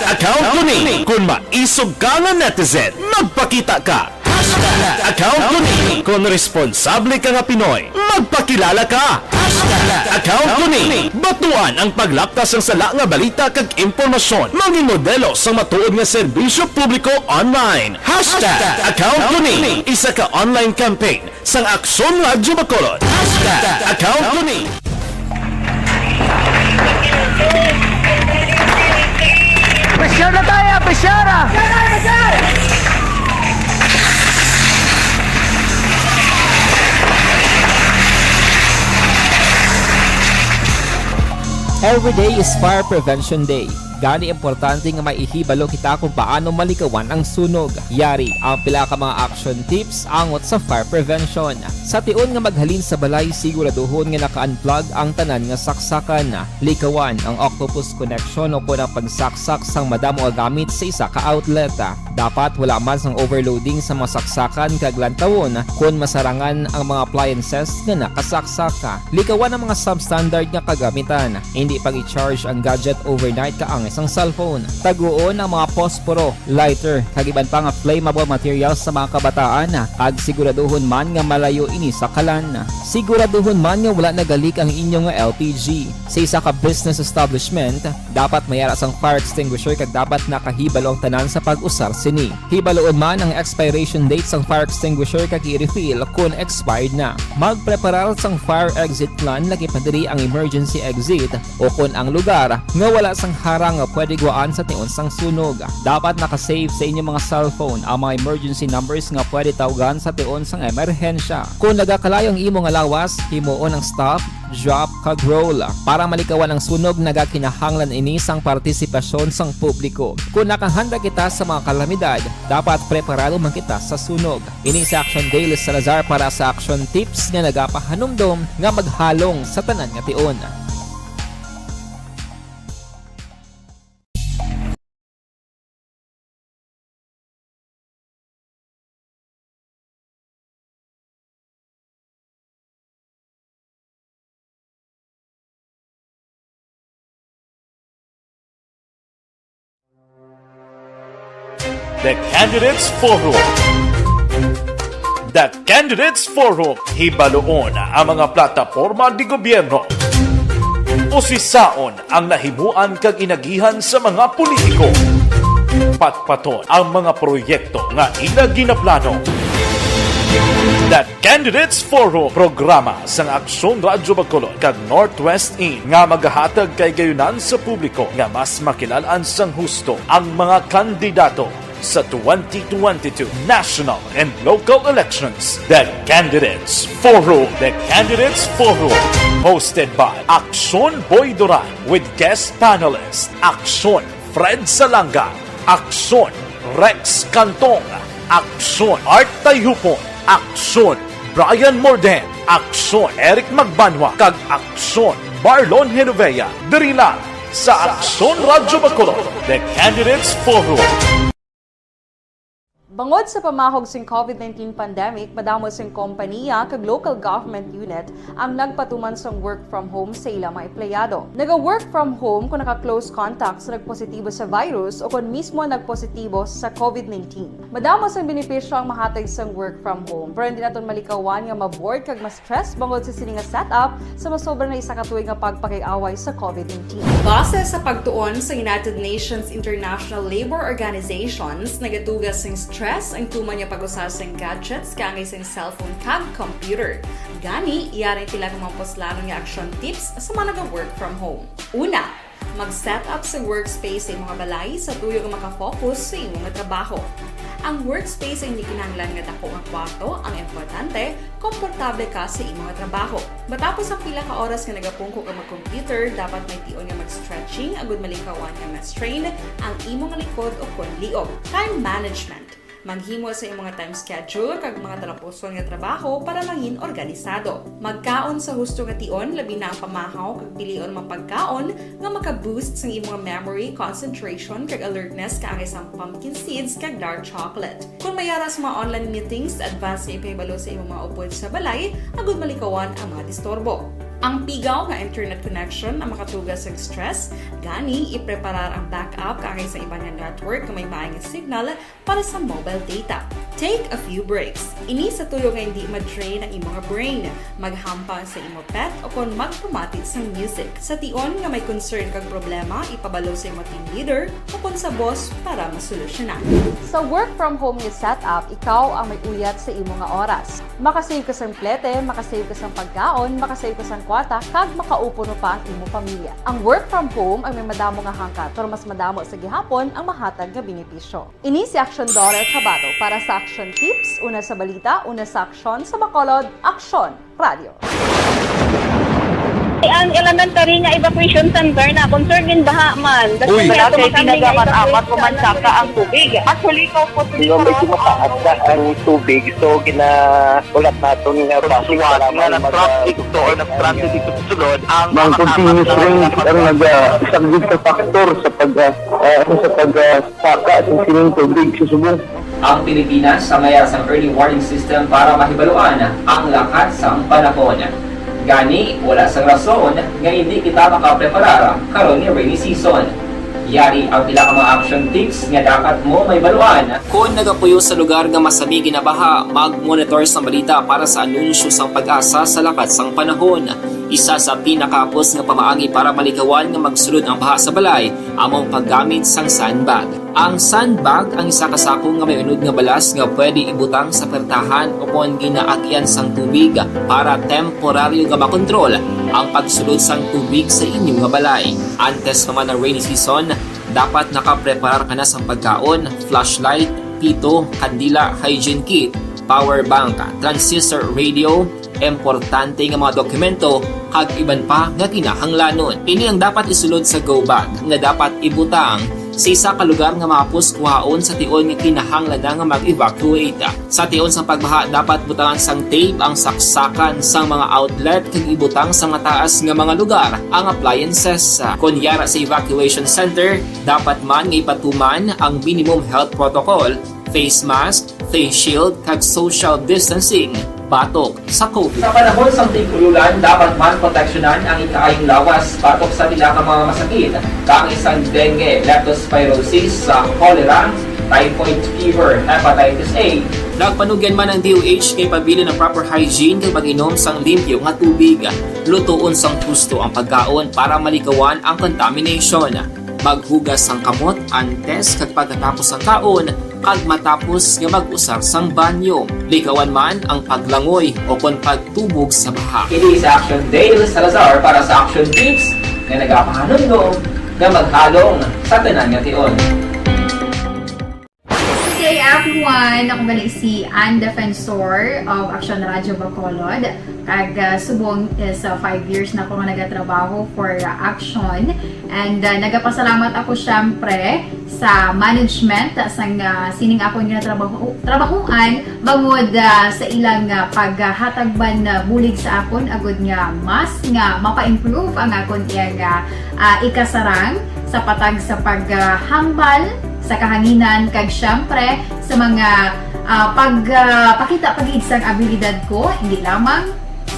Account ko ni kung maisog ka nga netizen, magpakita ka. Account ko ni kung responsable ka nga Pinoy, magpakilala ka. Account ko ni batuan ang paglaptas ng sala nga balita kag impormasyon, maging modelo sa matuod nga serbisyo publiko online. Account ko ni isa ka online campaign sang Aksyon Radyo Bacolod. Account ko ni Pressure na tayo! Pressure! Every day is Fire Prevention Day. Gani importante nga maihibalo kita kung paano malikawan ang sunog. Yari ang pila ka mga action tips angot sa fire prevention. Sa tion nga maghalin sa balay, siguraduhon nga naka-unplug ang tanan nga saksakan. Likawan ang octopus connection o kung ang pagsaksak sang madamo nga gamit sa isa ka outlet. Dapat wala man sang overloading sa mga saksakan kag lantawon kung masarangan ang mga appliances nga nakasaksaka. Likawan ang mga substandard nga kagamitan. Hindi pag i-charge ang gadget overnight kaang isang cellphone. Taguon ang mga posporo, lighter, kag iban pa nga flammable materials sa mga kabataan. Kag siguraduhon man nga malayo ini sa kalan. Siguraduhon man nga wala nagalik ang inyong LPG. Sa isa ka business establishment, dapat mayara sang fire extinguisher kag dapat nakahibalo ang tanan sa pag-usar sini. Hibaloon man ang expiration date sang fire extinguisher kag i-refill kung expired na. Magpreparar sang fire exit plan laki pa diri ang emergency exit o kung ang lugar nga wala sang harang nga pwede guwaan sa tiun sang sunog. Dapat nakasave sa inyong mga cellphone ang mga emergency numbers nga pwede tawagan sa tiun sang emerhensya. Kung nagakalayo ang imo nga lawas, himuon ang stop, drop, kag roll para malikawan ang sunog nagakinahanglan ini sang partisipasyon sang publiko. Kung nakahanda kita sa mga kalamidad, dapat preparado man kita sa sunog. Ini sa Action Daily Salazar para sa action tips nga nagapahanumdom nga maghalong sa tanan nga tion. The Candidates Forum. The Candidates Forum, hibaloon ang mga plataporma di gobyerno. Usisaon ang nahimuan kag inagihan sa mga politiko. Patpaton ang mga proyekto nga ila ginaplano. The Candidates Forum, programa sang Aksyon Radyo Bacolod kag Northwest In nga magahatag kay gayunan sa publiko nga mas makilalaan sang husto ang mga kandidato sa 2022 national and local elections. The Candidates Forum. The Candidates Forum, hosted by Aksyon Boy Duran with guest panelists Aksyon Fred Salanga, Aksyon Rex Cantong, Aksyon Art Tayupon, Aksyon Brian Morden, Aksyon Eric Magbanwa, kag Aksyon Marlon Genovea. Diri lang sa Aksyon Radyo Bacolod. The Candidates Forum. Bangod sa pamahog sing COVID-19 pandemic, madamo sing kompanya kag local government unit ang nagpatuman sang work from home sa ilang mga empleyado. Naga-work from home kung naka-close contacts na nagpositibo sa virus o kung mismo nagpositibo sa COVID-19. Madamo sang benepisyo ang mahatag sang work from home, pero hindi naton malikawan nga ma-bored kag ma-stress bangod sa sini nga setup sa masobra na isa ka tuig nga pagpakiaway sa COVID-19. Base sa pagtuon sa United Nations International Labor Organizations, nagatugas sing stress ang tuman niya pag-usar sa gadgets kangay sa cellphone kag computer. Gani, iyarin tila ng mga poslano nga action tips sa mga nag-work from home. Una, mag-set up sa workspace sa mga balay sa tuyo nga makafocus sa imong trabaho. Ang workspace ay hindi kinahanglan nga dako nga kwarto, ang importante, komportable ka sa imong trabaho. Matapos ang pila ka oras nga nagapungko ka mag-computer, dapat may tion nga mag-stretching agud malikawan nga ma-strain ang imong likod o kon liog. Time management. Maghimo sa imong mga time schedule kag mga talapuson nga trabaho para mangin organisado. Magkaon sa husto nga tion, labi na ang pamahaw kag pilion mapagkaon nga maka-boost sa imong memory, concentration kag alertness kaangay sa pumpkin seeds kag dark chocolate. Kung mayara sa mga online meetings, advance sa ipahibalo sa imong mga upod sa balay, agud malikawan ang mga disturbo. Ang pigaw nga internet connection ang makatugas sa stress, gani ipreparar ang backup kaangay sa iba nga network nga may maayong signal para sa mobile data. Take a few breaks. Ini sa tuyo nga hindi ma-drain ang imong brain, maghampang sa imong pet o kon magpumati sa music. Sa tion nga may concern kag problema, ipabalo sa imong team leader o kon sa boss para masolusyonan. Sa work from home nga setup, ikaw ang may uyat sa imong nga oras. Makasave ka sang plete, makasave ka sang pagkaon, makasave ka sang kwata, kag makaupo no pa ang imong pamilya. Ang work from home ay may madamo nga hangkat, pero mas madamo sa gihapon ang mahatag nga benepisyo. Ini si Action Dorel Cabato para sa Action Tips, una sa balita, una sa aksyon sa Bacolod, Aksyon Radio. Ang elementary nga evacuation center na concern din baha man. Uy, kasi pinagamat-amat kumansaka ang tubig. Actually, ko po medyo mataas na ang tubig. So, ginaulat natin nga pasuwat nga nag-traffic to or nag-transit dito sa sulod. Ang continuous rain ang nag-isang factor sa pagsaka at sining tubig sa subong. Ang Pilipinas sa mayroon sa early warning system para mahibaluan ang lakas ng panahon. Gani, wala sang rason nga hindi kita makapreparar karon ni rainy season. Yari ang pila ka mga action tips nga dapat mo may baluan. Kung nagapuyo sa lugar nga masabi ginabaha, mag-monitor sa balita para sa anunsyo sang pag-asa sa lakas sang panahon. Isa sa pinakapos nga pamaagi para malikawan nga magsulod ang baha sa balay, among paggamit sang sandbag. Ang sandbag ang isa kasako nga may unod nga balas nga pwede ibutang sa pertahan o kung ginaagyan sang tubig para temporaryo nga makontrol ang pagsulod sang tubig sa inyong nga balay. Antes naman ng rainy season, dapat nakapreparar ka na sa pagkaon, flashlight, pito, kandila, hygiene kit, power bank, transistor radio, importante nga mga dokumento kag iban pa nga kinahanglanon. Ini ang dapat isulod sa go bag nga dapat ibutang sa isa ka lugar nga mapus kuhaon sa tion nga kinahanglan nga mag-evacuate. Sa tion sa pagbaha dapat butangan sang tape ang saksakan sang mga outlet kag ibutang sa mataas nga mga lugar ang appliances. Kunyara sa evacuation center, dapat man nga ipatuman ang minimum health protocol, face mask, face shield kag social distancing batok sa COVID. Sa panahon sa tigululan, dapat man proteksyonan ang ikaayong lawas batok sa pila ka mga masakit, kang isang dengue, leptospirosis, cholera, typhoid fever, hepatitis A. Nagpanugyan man ang DOH kay pabili ng proper hygiene kay pag-inom sang limpyo nga tubig. Lutuon sang husto ang pagkaon para malikawan ang contamination. Maghugas sang kamot antes kag pagkatapos ang kaon kag matapos nga mag-usar sang banyo. Likawan man ang paglangoy o kon pagtubog sa baha. Ini sa Action Dale Salazar para sa Action Tips nga nagapahanong nga maghalong sa tanan nga tion. Good day everyone! Ako gali si Ann Defensor of Action Radio Bacolod. Kag subong sa 5 years na ako nga nagatrabaho for Action. And nagapasalamat ako syempre sa management sang sining ako nga trabahuan bangod sa ilang paghatagban bulig sa akon agud nga mas nga mapa-improve ang akon nga ikasarang sa patag sa paghambal sa kahanginan kag syempre sa mga pagpakita pagid sang abilidad ko hindi lamang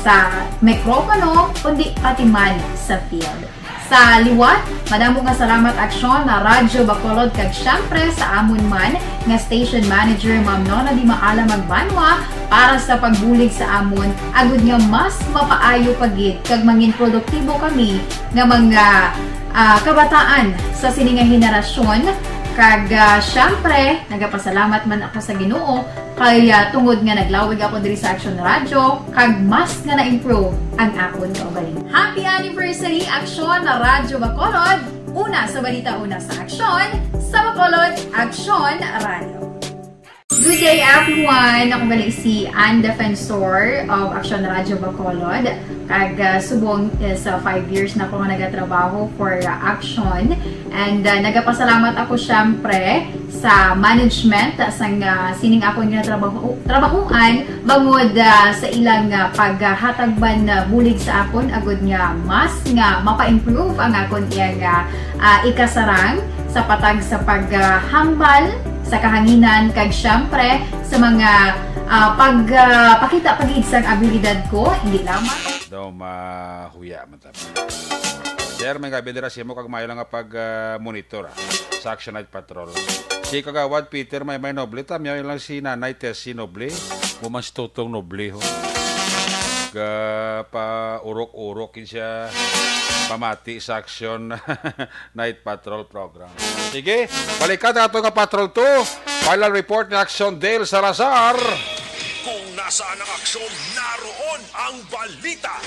sa mikropono kundi pati man sa field. Sa liwat, madamo nga salamat Aksyon na Radyo Bacolod kag syempre sa amon man nga station manager Ma'am Nona Di Maala Magbanwa para sa pagbulig sa amon agud nga mas mapaayo pagid kag mangin produktibo kami nga mga kabataan sa sininga henerasyon. Kag syempre, nagapasalamat man ako sa Ginoo kay tungod nga naglawig ako diri sa Action Radio kag mas nga na-improve ang akon kaugalingon. Happy anniversary Action na Radyo Bacolod! Una sa balita, una sa Action, sa Bacolod, Action Radio. Good day everyone! Ako gali si Ann Defensor of Action Radio Bacolod. Kag subong sa 5 years na ako nga nagatrabaho for Action. And nagapasalamat ako syempre sa management sang sining ako nga trabahuan bangod sa ilang paghatagban bulig sa akon agud nga mas nga mapa-improve ang akon nga ikasarang sa patag sa paghambal sa kahanginan kag syempre sa mga pagpakita pagid sang abilidad ko hindi lamang daw mahuya man tabi. Sir, may kabidira siya mo kag mayo lang nga pag-monitor sa Action Night Patrol. Si kagawad Peter may noble ta mayo lang si Nanay Tessie Noble, mas tutong noble ho. Pa urok-urokin siya pamati sa Action Night Patrol program. Sige, balikan na ito nga Patrol 2. Final report ni Action Dale Salazar. Kung nasaan ang aksyon, naroon ang balita.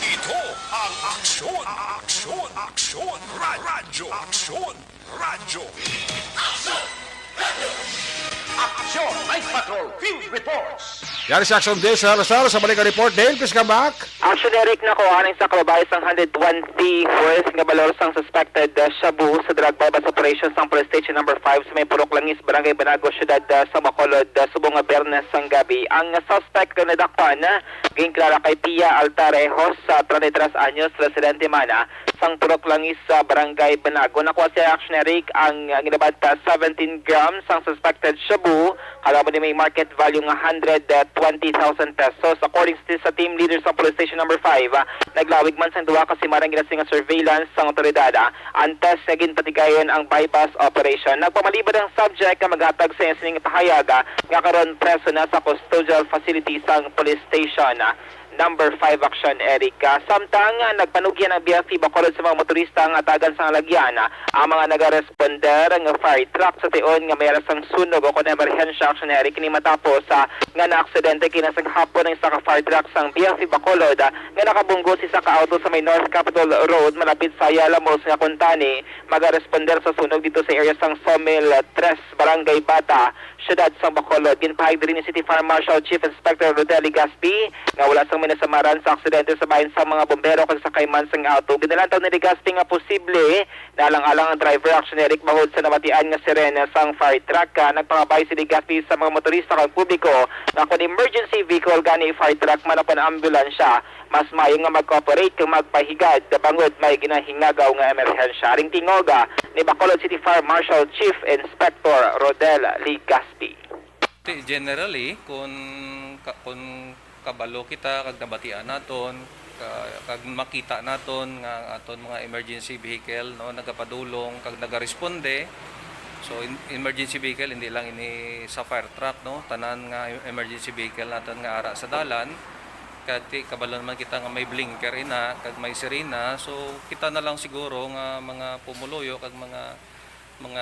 Ito ang aksyon, radyo, radyo. Action Night Patrol Field Reports. Yan si Action Dale Salazar sa balikan report. Dale, please come back. Action Eric na kuhanin sa kalabay sang 121st nga balor sang suspected shabu sa drug bypass operations sang police station number 5 sa may Purok Langis, Barangay Banago, Syudad sa Bacolod, subong nga Bernes sang gabi. Ang suspect na nadakpan ging kilala kay Pia Altarejos sa 33 anyos, residente mana sang Purok Langis sa Barangay Banago. Nakuha si Action Eric ang ginabad 17 grams sang suspected shabu. Kalaban ni may market value nga 120,000 pesos. According sa team leader sa police station number 5, naglawig man sang duwa kasi marang ginasing surveillance sang otoridad antes naging patigayon ang bypass operation. Nagpamalibad ang subject na maghatag sa sining pahayaga nga karon preso na sa custodial facility sang police station. number 5 action, Eric. Samtang nagpanugyan ang BFP Bacolod sa mga motorista ang atagan sa lagyan, ang mga nagaresponder ng fire truck sa tion nga mayroon sang sunog o kung emerhensya action, Eric, ni matapos nga na-aksidente kinasang hapon ng isa ka fire truck sang BFP Bacolod nga nakabunggo si isa ka auto sa may North Capitol Road malapit sa Yalamos nga kuntani magaresponder sa sunog dito sa area sang Somil 3, Barangay Bata, Syudad sang Bacolod. Ginpahig din ni City Fire Marshal Chief Inspector Rodel Legaspi nga wala sang minasamaran sa aksidente sa bahin sa mga bombero kung sa kayman sang auto. Ginalantaw ni Legaspi nga posible na alang-alang ang driver action, Eric, mahod sa namatian nga sirena sang fire truck. Nagpangabay si Legaspi sa mga motorista kang publiko na kung emergency vehicle gani fire truck man ang ambulansya, mas mayo nga mag-cooperate kung magpahigad bangod may ginahingagaw nga emerhensya. Ring tingoga ni Bacolod City Fire Marshal Chief Inspector Rodel Legaspi. Generally, kung kabalo kita kag nabatian naton kag makita naton nga aton mga emergency vehicle no nagapadulong kag nagaresponde, so emergency vehicle hindi lang ini sa fire truck no, tanan nga emergency vehicle naton nga ara sa dalan kati kabalo naman kita nga may blinker ina kag may sirena, so kita na lang siguro nga mga pumuluyo kag mga kung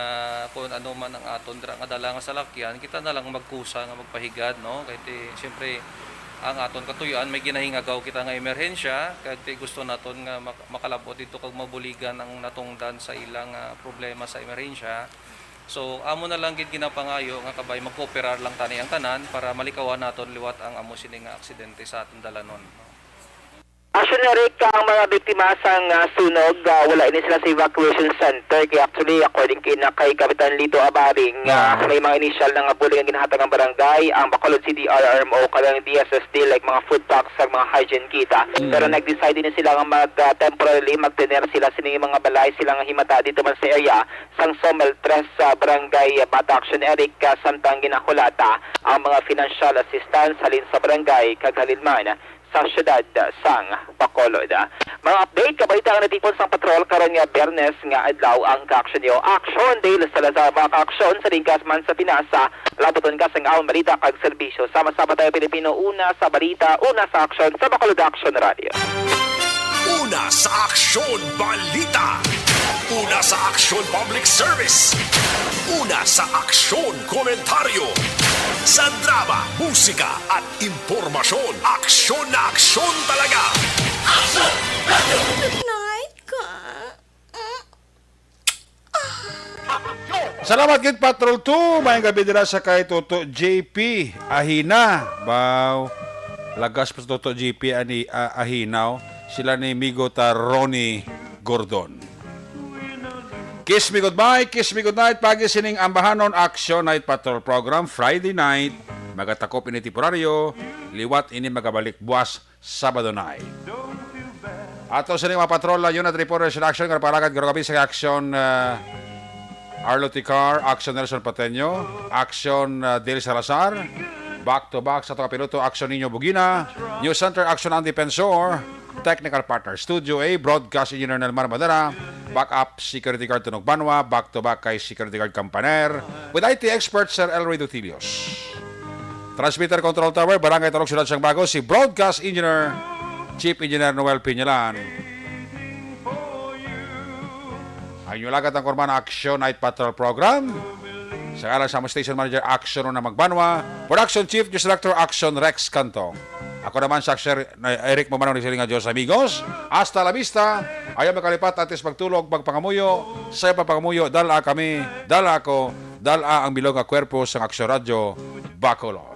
ano man ang aton dra nga dala nga salakyan, kita na lang magkusa nga magpahigad no, kay siyempre ang aton katuyan may ginahingagaw kita nga emerhensya kag gusto naton nga makalabot dito kag mabuligan ang natungdan sa ilang problema sa emerhensya. So amo na lang gid ginapangayo nga kabay magkooperar lang tani ang tanan para malikawan naton liwat ang amo sini nga aksidente sa aton dalanon no. Action, Eric, ang mga biktima sang sunog, wala ini sila sa evacuation center. Kaya actually, according kay Kapitan Lito Abaring, may mga initial na buling ang ginahatag ang barangay, ang Bacolod City RRMO, kalang DSSD, like mga food packs, mga hygiene kita. Pero nag-decide din sila nga temporarily magtener sila sining mga balay, sila nga himata dito man sa area, sang Somel 3, Barangay Bata Action, Eric, samtang ginakulata ang mga financial assistance halin sa barangay, kaghalilman sa syudad sang Bacolod. Mga update, kabalita nga natipon sang patrol karon nga Bernes nga adlaw ang ka-action niyo. Action dahil sa lazar mga ka-action sa ringkas man sa Pinasa, labuton ka sang awon balita kag serbisyo. Sama-sama tayo Pilipino, una sa balita, una sa action sa Bacolod Action Radio. Una sa aksyon balita. Una sa aksyon public service. Una sa aksyon komentaryo. Sa drama, musika at impormasyon. Aksyon na aksyon talaga. Aksyon! Night ka. Salamat gid Patrol 2. Mayang gabi dira sa kay Toto JP Ahina. Baw. Lagas pa Toto JP ani Ahinaw. Sila ni Migo ta Ronnie Gordon. Kiss me goodbye, kiss me goodnight. Pagi sining ambahanon Action Night Patrol Program Friday night. Magatakop ini temporaryo. Liwat ini magabalik buwas Sabado night. Ato sining mga patrol yun at reporters in action. Karaparagat gabi sa Action Arlo Ticar, Action Nelson Pateño, Action Del Salazar. Back to back sa ito kapiloto Action Niño Bugina, News Center Action Andy Pensor, Technical Partner Studio A, Broadcast Engineer Nelmar Madara, Backup Security Guard Tunog Banwa, back to back kay Security Guard Campaner, with IT expert Sir Elroy Dutilios. Transmitter Control Tower, Barangay Talog Syudad Sang Bago, si Broadcast Engineer Chief Engineer Noel Piñalan. Ang lagat ang korman Action Night Patrol Program. Sa alas sa Station Manager Action na Magbanwa, Production Chief News Director Action Rex Cantong. Ako naman sa Eric Mamanong ni Silinga Diyos amigos. Hasta la vista. Ayaw makalipat atis pagtulog, pagpangamuyo. Sa pagpangamuyo, dala kami, dala ako, dala ang bilog nga kwerpo sa Action Radio Bacolod.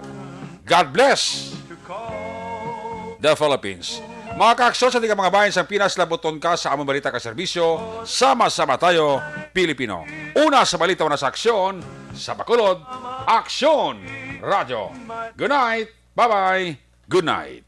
God bless the Philippines. Mga ka-aksyon sa mga bayan sa Pinas, labuton ka sa among balita ka serbisyo. Sama-sama tayo, Pilipino. Una sa balita, una sa aksyon, sa Bacolod, Action Radio. Good night, bye-bye, good night.